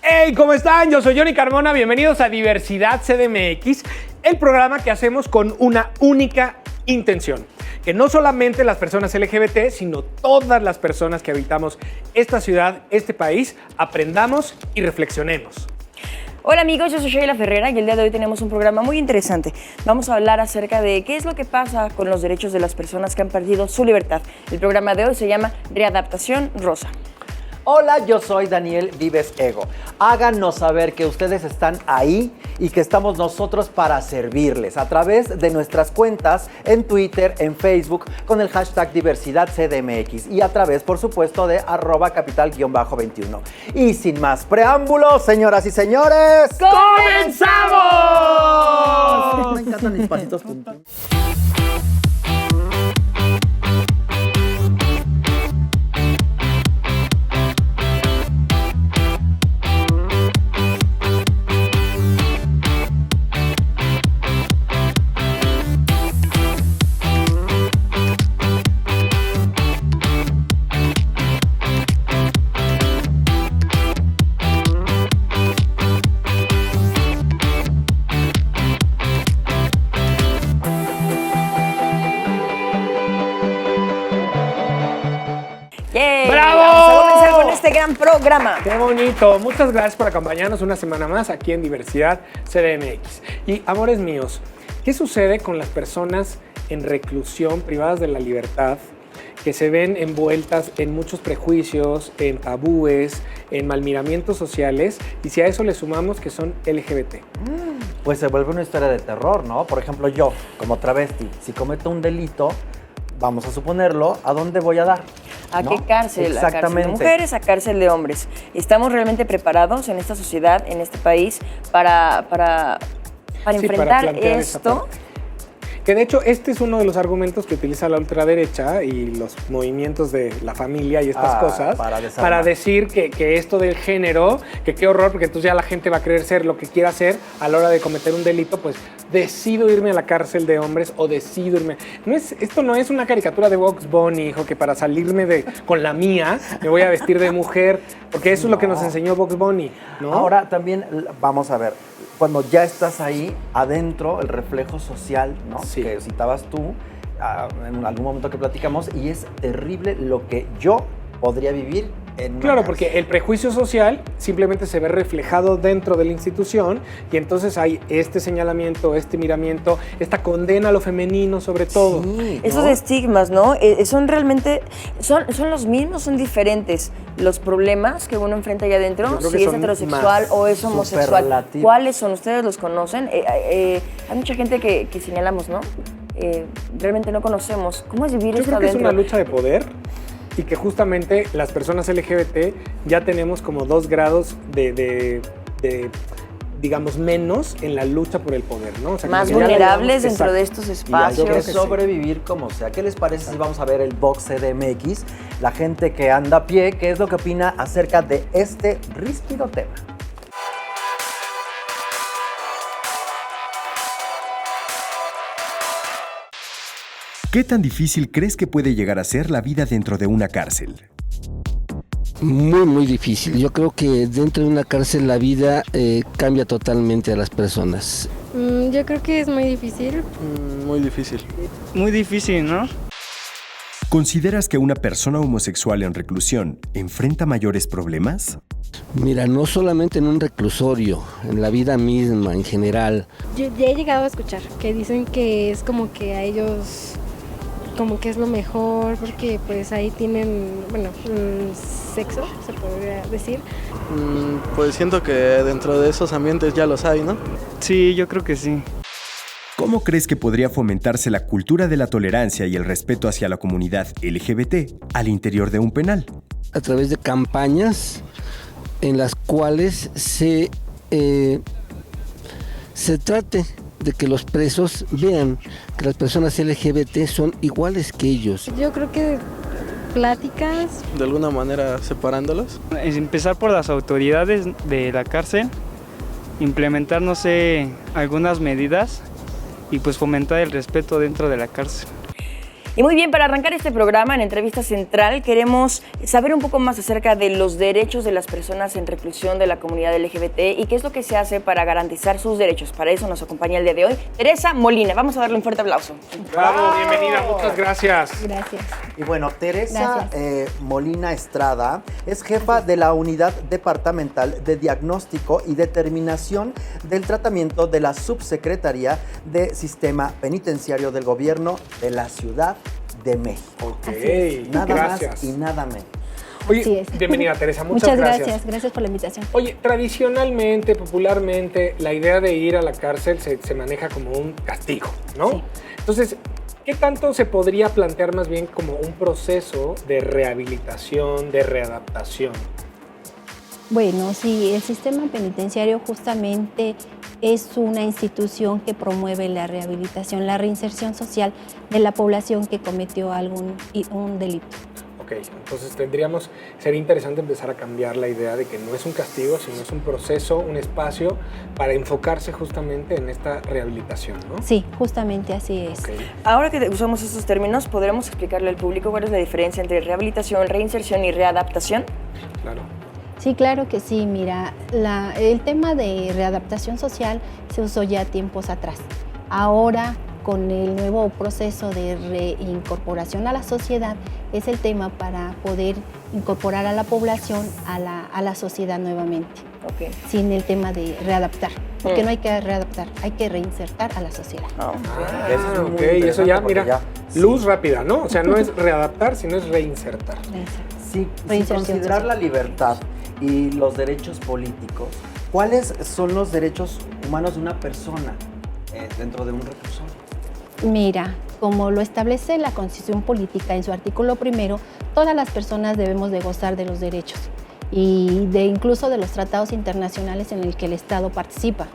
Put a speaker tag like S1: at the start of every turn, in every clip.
S1: Hey, ¿cómo están? Yo soy Johnny Carmona, bienvenidos a Diversidad CDMX, el programa que hacemos con una única intención, que no solamente las personas LGBT, sino todas las personas que habitamos esta ciudad, este país, aprendamos y reflexionemos.
S2: Hola amigos, yo soy Sheila Ferrera y el día de hoy tenemos un programa muy interesante. Vamos a hablar acerca de qué es lo que pasa con los derechos de las personas que han perdido su libertad. El programa de hoy se llama Readaptación Rosa.
S3: Hola, yo soy Daniel Vives Ego. Háganos saber que ustedes están ahí y que estamos nosotros para servirles a través de nuestras cuentas en Twitter, en Facebook, con el hashtag Diversidad CDMX y a través, por supuesto, de @capital_21. Y sin más preámbulos, señoras y señores,
S1: ¡comenzamos!
S3: Me encantan mis pasitos juntos.
S1: ¡Bravo!
S2: Vamos a comenzar con este gran programa.
S1: ¡Qué bonito! Muchas gracias por acompañarnos una semana más aquí en Diversidad CDMX. Y, amores míos, ¿qué sucede con las personas en reclusión, privadas de la libertad, que se ven envueltas en muchos prejuicios, en tabúes, en malmiramientos sociales, y si a eso le sumamos que son LGBT?
S3: Pues se vuelve una historia de terror, ¿no? Por ejemplo, yo, como travesti, si cometo un delito, vamos a suponerlo, ¿a dónde voy a dar?
S2: ¿A
S3: ¿no?
S2: qué cárcel?
S3: Exactamente.
S2: ¿A cárcel de mujeres? ¿A cárcel de hombres? ¿Estamos realmente preparados en esta sociedad, en este país, para enfrentar
S1: plantear esa
S2: esto?
S1: parte. Que de hecho este es uno de los argumentos que utiliza la ultraderecha y los movimientos de la familia y estas cosas para decir que esto del género, que qué horror, porque entonces ya la gente va a querer ser lo que quiera hacer a la hora de cometer un delito, pues decido irme a la cárcel de hombres o decido irme. Esto no es una caricatura de Bugs Bunny, hijo, que para salirme con la mía me voy a vestir de mujer, porque eso es lo que nos enseñó Bugs Bunny, ¿no?
S3: Ahora también vamos a ver, cuando ya estás ahí adentro, el reflejo social, ¿no?
S1: Sí.
S3: Que citabas tú en algún momento que platicamos, y es terrible lo que yo podría vivir en una
S1: Claro,
S3: cárcel.
S1: porque el prejuicio social simplemente se ve reflejado dentro de la institución y entonces hay este señalamiento, este miramiento, esta condena a lo femenino sobre todo.
S3: Sí,
S2: Esos
S3: ¿no?
S2: estigmas, ¿no? Son realmente, son los mismos, son diferentes los problemas que uno enfrenta allá adentro,
S1: Yo creo que
S2: si es
S1: son
S2: heterosexual
S1: más
S2: o es homosexual.
S3: superlativos.
S2: ¿Cuáles son? ¿Ustedes los conocen? Hay mucha gente que señalamos, ¿no? Realmente no conocemos. ¿Cómo es vivir
S1: Yo
S2: esto
S1: creo que es
S2: adentro?
S1: una lucha de poder y que justamente las personas LGBT ya tenemos como 2 grados de digamos, menos en la lucha por el poder, ¿no? O sea,
S2: Más
S1: como que ya
S2: vulnerables
S1: le-
S2: dentro de
S1: Exacto.
S2: estos
S3: Y hay
S2: espacios.
S3: que
S1: creo que sí.
S3: sobrevivir como sea. ¿Qué les parece si vamos a ver el Box CDMX? La gente que anda a pie, ¿qué es lo que opina acerca de este ríspido tema?
S4: ¿Qué tan difícil crees que puede llegar a ser la vida dentro de una cárcel?
S5: Muy difícil. Yo creo que dentro de una cárcel la vida cambia totalmente a las personas.
S6: Yo creo que es muy difícil.
S7: Muy difícil.
S8: Muy difícil, ¿no?
S4: ¿Consideras que una persona homosexual en reclusión enfrenta mayores problemas?
S5: Mira, no solamente en un reclusorio, en la vida misma, en general.
S6: Yo ya he llegado a escuchar que dicen que es como que a ellos como que es lo mejor porque pues ahí tienen, bueno, sexo, se podría decir.
S7: Pues siento que dentro de esos ambientes ya los hay, ¿no?
S8: Sí, yo creo que sí.
S4: ¿Cómo crees que podría fomentarse la cultura de la tolerancia y el respeto hacia la comunidad LGBT al interior de un penal?
S5: A través de campañas en las cuales se trate de que los presos vean que las personas LGBT son iguales que ellos.
S6: Yo creo que pláticas.
S7: De alguna manera separándolos.
S8: Es empezar por las autoridades de la cárcel, implementar, no sé, algunas medidas y pues fomentar el respeto dentro de la cárcel.
S2: Y muy bien, para arrancar este programa en Entrevista Central, queremos saber un poco más acerca de los derechos de las personas en reclusión de la comunidad LGBT y qué es lo que se hace para garantizar sus derechos. Para eso nos acompaña el día de hoy Teresa Molina. Vamos a darle un fuerte aplauso.
S1: Bravo, bienvenida, muchas gracias.
S6: Gracias.
S3: Y bueno, Teresa Molina Estrada es jefa de la Unidad Departamental de Diagnóstico y Determinación del Tratamiento de la Subsecretaría de Sistema Penitenciario del Gobierno de la Ciudad de México.
S1: Ok,
S3: Nada
S1: gracias.
S3: más y nada menos.
S1: Oye,
S6: Así es.
S1: bienvenida Teresa, muchas gracias.
S6: Gracias por la invitación.
S1: Oye, tradicionalmente, popularmente, la idea de ir a la cárcel se maneja como un castigo, ¿no?
S6: Sí.
S1: Entonces, ¿qué tanto se podría plantear más bien como un proceso de rehabilitación, de readaptación?
S9: Bueno, sí, el sistema penitenciario justamente es una institución que promueve la rehabilitación, la reinserción social de la población que cometió un delito.
S1: Ok, entonces sería interesante empezar a cambiar la idea de que no es un castigo, sino es un proceso, un espacio para enfocarse justamente en esta rehabilitación, ¿no?
S9: Sí, justamente así es.
S1: Okay.
S2: Ahora que usamos estos términos, ¿podremos explicarle al público cuál es la diferencia entre rehabilitación, reinserción y readaptación?
S1: Claro.
S9: Sí, claro que sí. Mira, el tema de readaptación social se usó ya tiempos atrás. Ahora, con el nuevo proceso de reincorporación a la sociedad, es el tema para poder incorporar a la población a la sociedad nuevamente.
S2: Okay.
S9: Sin el tema de readaptar, porque no hay que readaptar, hay que reinsertar a la sociedad.
S1: Ok, eso ya, mira, luz rápida, ¿no? O sea, no es readaptar, sino es reinsertar.
S3: Sin considerar
S9: social.
S3: la libertad y los derechos políticos, ¿cuáles son los derechos humanos de una persona dentro de un reclusorio?
S9: Mira, como lo establece la Constitución Política en su artículo 1, todas las personas debemos de gozar de los derechos y incluso de los tratados internacionales en el que el Estado participa.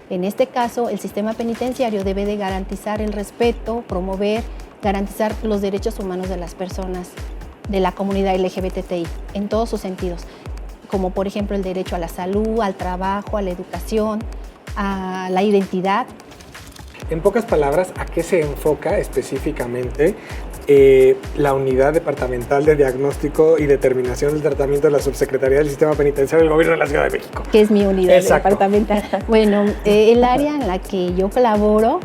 S9: En este caso, el sistema penitenciario debe de garantizar el respeto, promover, garantizar los derechos humanos de las personas de la comunidad LGBTI en todos sus sentidos, como por ejemplo el derecho a la salud, al trabajo, a la educación, a la identidad.
S1: En pocas palabras, ¿a qué se enfoca específicamente la Unidad Departamental de Diagnóstico y Determinación del Tratamiento de la Subsecretaría del Sistema Penitenciario del Gobierno de la Ciudad de México?
S9: Que es mi unidad
S1: Exacto.
S9: departamental. Bueno, el área en la que yo colaboro,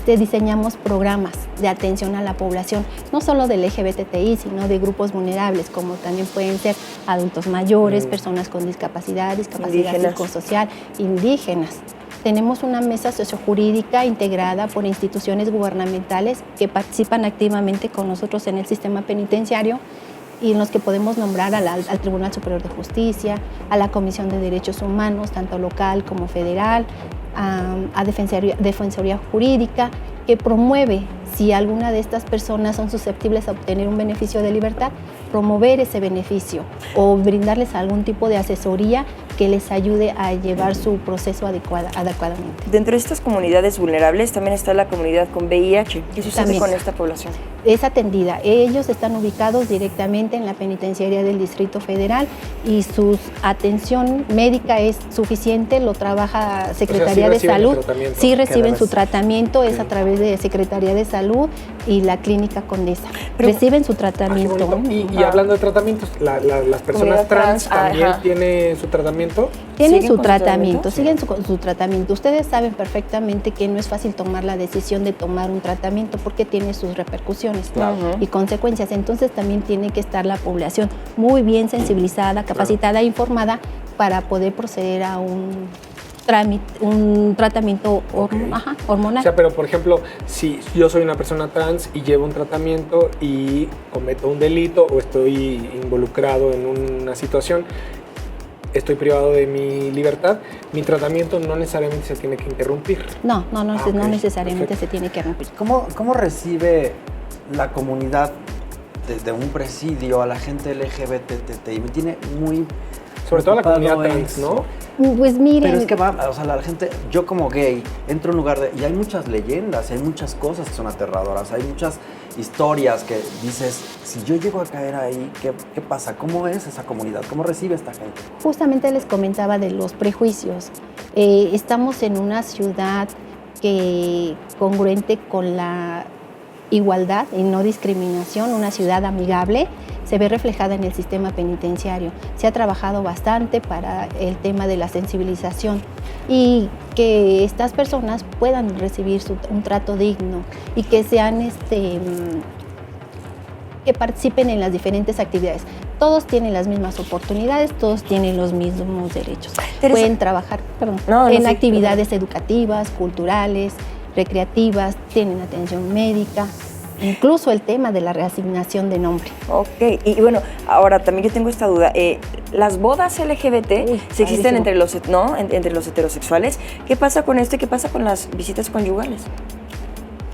S9: diseñamos programas de atención a la población, no solo del LGBTI, sino de grupos vulnerables, como también pueden ser adultos mayores, personas con discapacidad psicosocial, indígenas. Tenemos una mesa sociojurídica integrada por instituciones gubernamentales que participan activamente con nosotros en el sistema penitenciario y en los que podemos nombrar al Tribunal Superior de Justicia, a la Comisión de Derechos Humanos, tanto local como federal, a Defensoría Jurídica, que promueve, si alguna de estas personas son susceptibles a obtener un beneficio de libertad, promover ese beneficio o brindarles algún tipo de asesoría que les ayude a llevar su proceso adecuadamente.
S2: Dentro de estas comunidades vulnerables también está la comunidad con VIH. ¿Qué sucede
S9: También
S2: con esta población?
S9: Es atendida. Ellos están ubicados directamente en la penitenciaría del Distrito Federal y su atención médica es suficiente, lo trabaja Secretaría de Salud. Sí reciben su tratamiento, es a través de Secretaría de Salud y la Clínica Condesa. Reciben su tratamiento.
S1: Y hablando de tratamientos, las personas trans también tienen su tratamiento.
S9: Tienen su tratamiento, siguen su tratamiento. Ustedes saben perfectamente que no es fácil tomar la decisión de tomar un tratamiento porque tiene sus repercusiones y consecuencias. Entonces también tiene que estar la población muy bien sensibilizada, capacitada e informada para poder proceder a un tratamiento hormonal.
S1: O sea, pero por ejemplo, si yo soy una persona trans y llevo un tratamiento y cometo un delito o estoy involucrado en una situación, estoy privado de mi libertad, mi tratamiento no necesariamente se tiene que interrumpir.
S9: No necesariamente se tiene que interrumpir.
S3: ¿Cómo recibe la comunidad de un presidio a la gente LGBTI? Me tiene muy...
S1: Sobre todo la comunidad trans, ¿no?
S9: Pues miren...
S3: Pero es que la gente, yo como gay, entro a un lugar y hay muchas leyendas, hay muchas cosas que son aterradoras, hay muchas historias que dices, si yo llego a caer ahí, ¿qué pasa? ¿Cómo es esa comunidad? ¿Cómo recibe esta gente?
S9: Justamente les comentaba de los prejuicios. Estamos en una ciudad que congruente con igualdad y no discriminación, una ciudad amigable, se ve reflejada en el sistema penitenciario. Se ha trabajado bastante para el tema de la sensibilización y que estas personas puedan recibir un trato digno y que sean que participen en las diferentes actividades. Todos tienen las mismas oportunidades, todos tienen los mismos derechos. Pueden trabajar en actividades educativas, culturales, recreativas, tienen atención médica, incluso el tema de la reasignación de nombre.
S2: Ok, y bueno, ahora también yo tengo esta duda. Las bodas LGBT si existen entre los heterosexuales. ¿Qué pasa con esto y qué pasa con las visitas conyugales?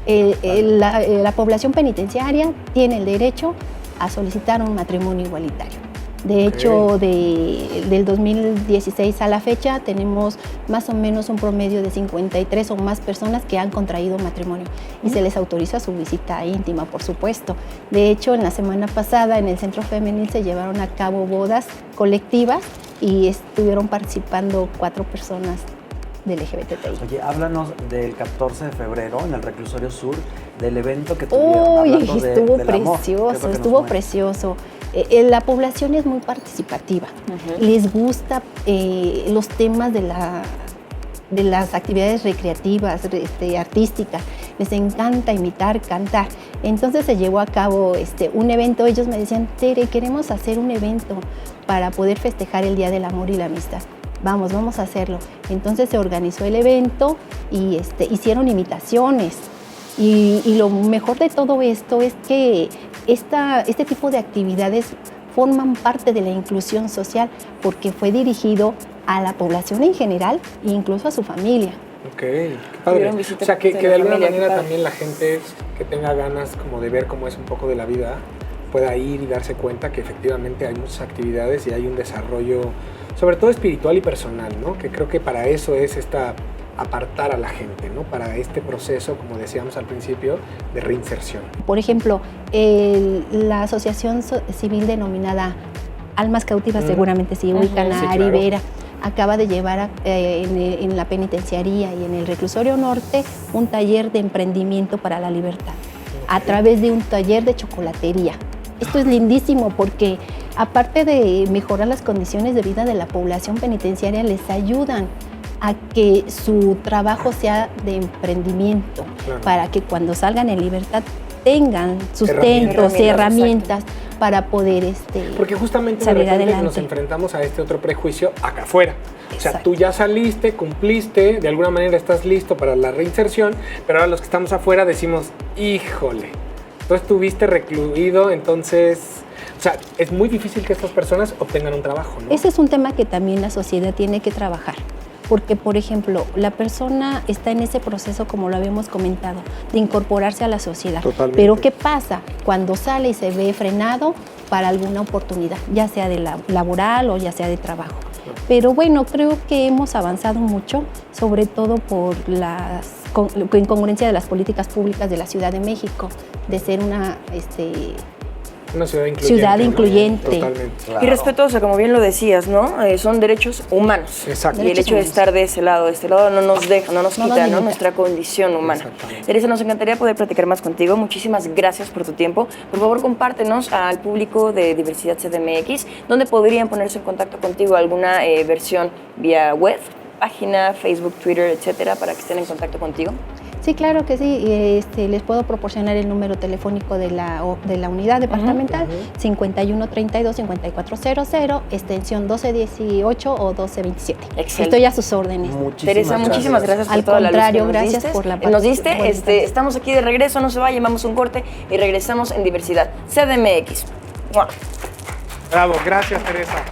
S9: La población penitenciaria tiene el derecho a solicitar un matrimonio igualitario. De hecho, del 2016 a la fecha tenemos más o menos un promedio de 53 o más personas que han contraído matrimonio y se les autoriza su visita íntima, por supuesto. De hecho, en la semana pasada en el Centro Femenil se llevaron a cabo bodas colectivas y estuvieron participando 4 personas del LGBTI.
S3: Oye, háblanos del 14 de febrero en el Reclusorio Sur, del evento que tuvieron.
S9: Estuvo precioso. La población es muy participativa. Les gusta los temas de las actividades recreativas, artísticas. Les encanta imitar, cantar. Entonces se llevó a cabo un evento. Ellos me decían, Tere, queremos hacer un evento para poder festejar el Día del Amor y la Amistad. Vamos a hacerlo. Entonces se organizó el evento y hicieron imitaciones. Y lo mejor de todo esto es que este tipo de actividades forman parte de la inclusión social porque fue dirigido a la población en general e incluso a su familia.
S1: Ok, qué padre. O sea, que de alguna manera también la gente que tenga ganas como de ver cómo es un poco de la vida pueda ir y darse cuenta que efectivamente hay muchas actividades y hay un desarrollo, sobre todo espiritual y personal, ¿no? Que creo que para eso es apartar a la gente, ¿no? Para este proceso, como decíamos al principio, de reinserción.
S9: Por ejemplo, la asociación civil denominada Almas Cautivas, seguramente sí ubican a Ari Vera, acaba de llevar en la penitenciaría y en el Reclusorio Norte un taller de emprendimiento para la libertad, a través de un taller de chocolatería. Esto es lindísimo porque aparte de mejorar las condiciones de vida de la población penitenciaria, les ayudan a que su trabajo sea de emprendimiento, para que cuando salgan en libertad tengan sustentos, herramientas para poder
S1: porque justamente de repente nos enfrentamos a este otro prejuicio acá afuera. O sea, tú ya saliste, cumpliste, de alguna manera estás listo para la reinserción, pero ahora los que estamos afuera decimos, híjole, tú estuviste recluido, entonces... O sea, es muy difícil que estas personas obtengan un trabajo, ¿no?
S9: Ese es un tema que también la sociedad tiene que trabajar. Porque, por ejemplo, la persona está en ese proceso, como lo habíamos comentado, de incorporarse a la sociedad.
S1: Totalmente.
S9: Pero ¿qué pasa? Cuando sale y se ve frenado para alguna oportunidad, ya sea de laboral o ya sea de trabajo. Pero bueno, creo que hemos avanzado mucho, sobre todo por la incongruencia de las políticas públicas de la Ciudad de México, de ser una
S1: ciudad incluyente.
S9: Totalmente.
S2: Claro. Y respetuosa, como bien lo decías, ¿no? Son derechos humanos.
S1: Exacto.
S2: Y el hecho de estar de este lado no nos quita, ¿no? Nuestra condición humana. Teresa, nos encantaría poder platicar más contigo. Muchísimas gracias por tu tiempo. Por favor, compártenos al público de Diversidad CDMX, donde podrían ponerse en contacto contigo, alguna versión vía web, página, Facebook, Twitter, etcétera, para que estén en contacto contigo.
S9: Sí, claro que sí. Les puedo proporcionar el número telefónico de la unidad departamental, 5132-5400, extensión 1218 o 1227.
S2: Excelente.
S9: Estoy a sus órdenes.
S2: Teresa, muchísimas gracias por toda la luz que
S9: gracias por la
S2: nos diste. Estamos aquí de regreso, no se vayan, vamos a un corte y regresamos en Diversidad CDMX.
S1: Bravo, gracias, Teresa.